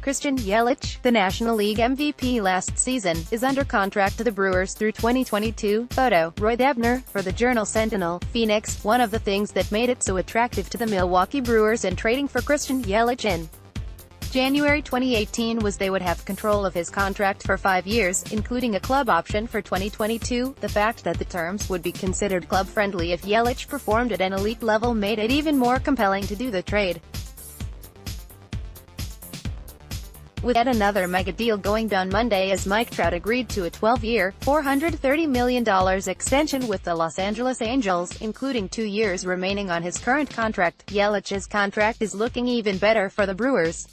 Christian Yelich, the National League MVP last season, is under contract to the Brewers through 2022. Photo, Roy Dabner, for the Journal Sentinel, Phoenix. One of the things that made it so attractive to the Milwaukee Brewers in trading for Christian Yelich in January 2018 was they would have control of his contract for 5 years, including a club option for 2022. The fact that the terms would be considered club-friendly if Yelich performed at an elite level made it even more compelling to do the trade. With yet another mega deal going down Monday as Mike Trout agreed to a 12-year, $430 million extension with the Los Angeles Angels, including 2 years remaining on his current contract. Yelich's contract is looking even better for the Brewers.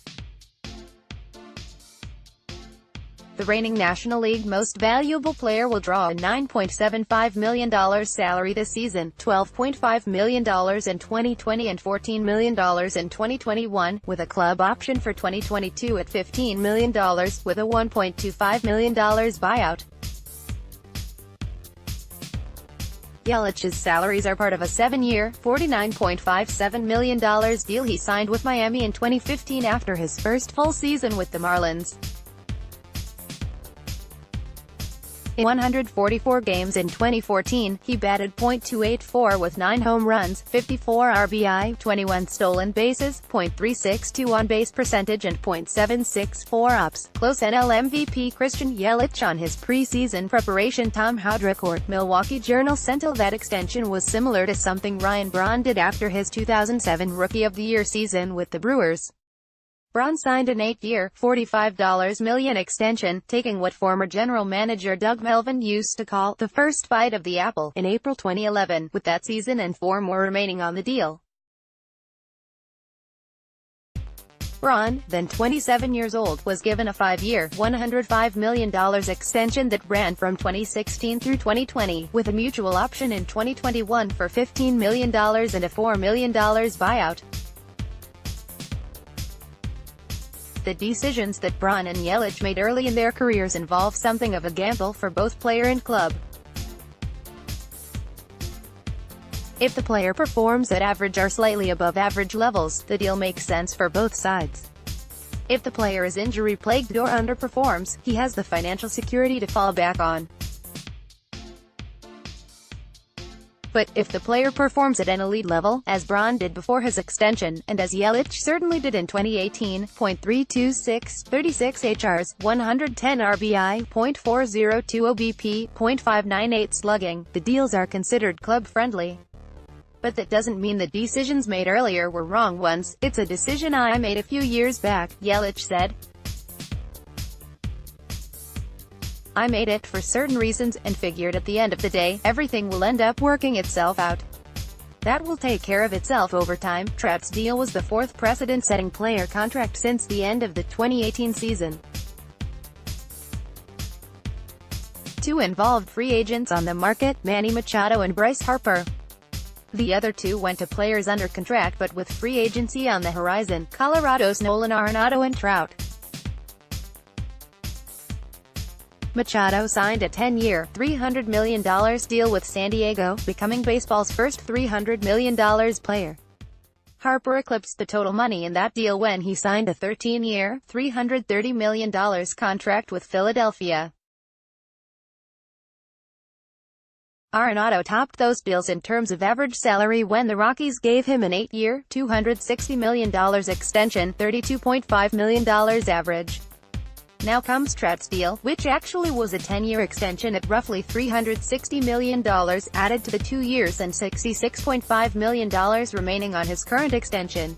The reigning National League Most Valuable Player will draw a $9.75 million salary this season, $12.5 million in 2020 and $14 million in 2021, with a club option for 2022 at $15 million, with a $1.25 million buyout. Yelich's salaries are part of a 7-year, $49.57 million deal he signed with Miami in 2015 after his first full season with the Marlins. In 144 games in 2014, he batted .284 with 9 home runs, 54 RBI, 21 stolen bases, .362 on-base percentage and .764 OPS. Close NL MVP Christian Yelich on his preseason preparation. Tom Haudricourt, Milwaukee Journal Sentinel. That extension was similar to something Ryan Braun did after his 2007 Rookie of the Year season with the Brewers. Braun signed an 8-year, $45 million extension, taking what former general manager Doug Melvin used to call the first bite of the apple in April 2011, with that season and 4 more remaining on the deal. Braun, then 27 years old, was given a 5-year, $105 million extension that ran from 2016 through 2020, with a mutual option in 2021 for $15 million and a $4 million buyout. The decisions that Braun and Yelich made early in their careers involve something of a gamble for both player and club. If the player performs at average or slightly above average levels, the deal makes sense for both sides. If the player is injury-plagued or underperforms, he has the financial security to fall back on. But, if the player performs at an elite level, as Braun did before his extension, and as Yelich certainly did in 2018, .326, 36 HRs, 110 RBI, .402 OBP, .598 slugging, the deals are considered club-friendly. But that doesn't mean the decisions made earlier were wrong ones. It's a decision I made a few years back, Yelich said. I made it for certain reasons, and figured at the end of the day, everything will end up working itself out. That will take care of itself over time. Trout's deal was the 4th precedent-setting player contract since the end of the 2018 season. 2 involved free agents on the market, Manny Machado and Bryce Harper. The other 2 went to players under contract but with free agency on the horizon, Colorado's Nolan Arenado and Trout. Machado signed a 10-year, $300 million deal with San Diego, becoming baseball's first $300 million player. Harper eclipsed the total money in that deal when he signed a 13-year, $330 million contract with Philadelphia. Arenado topped those deals in terms of average salary when the Rockies gave him an 8-year, $260 million extension, $32.5 million average. Now comes Trout's deal, which actually was a 10-year extension at roughly $360 million, added to the 2 years and $66.5 million remaining on his current extension.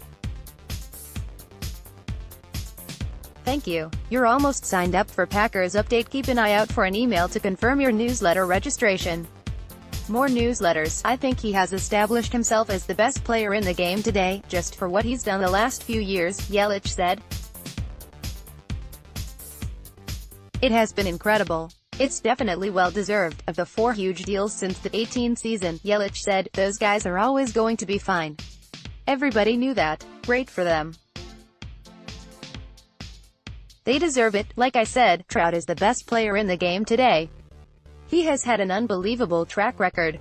Thank you. You're almost signed up for Packers Update. Keep an eye out for an email to confirm your newsletter registration. More newsletters. I think he has established himself as the best player in the game today, just for what he's done the last few years, Yelich said. It has been incredible. It's definitely well-deserved. Of the 4 huge deals since the 18 season, Yelich said, those guys are always going to be fine. Everybody knew that. Great for them. They deserve it. Like I said, Trout is the best player in the game today. He has had an unbelievable track record.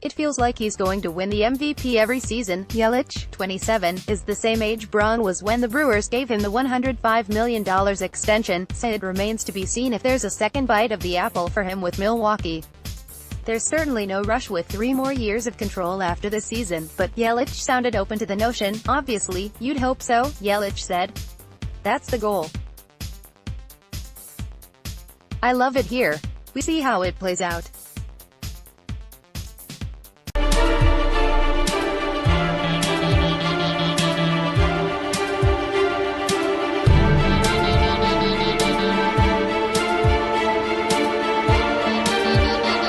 It feels like he's going to win the MVP every season. Yelich, 27, is the same age Braun was when the Brewers gave him the $105 million extension, so it remains to be seen if there's a second bite of the apple for him with Milwaukee. There's certainly no rush with 3 more years of control after the season, but Yelich sounded open to the notion. Obviously, you'd hope so, Yelich said. That's the goal. I love it here. We see how it plays out.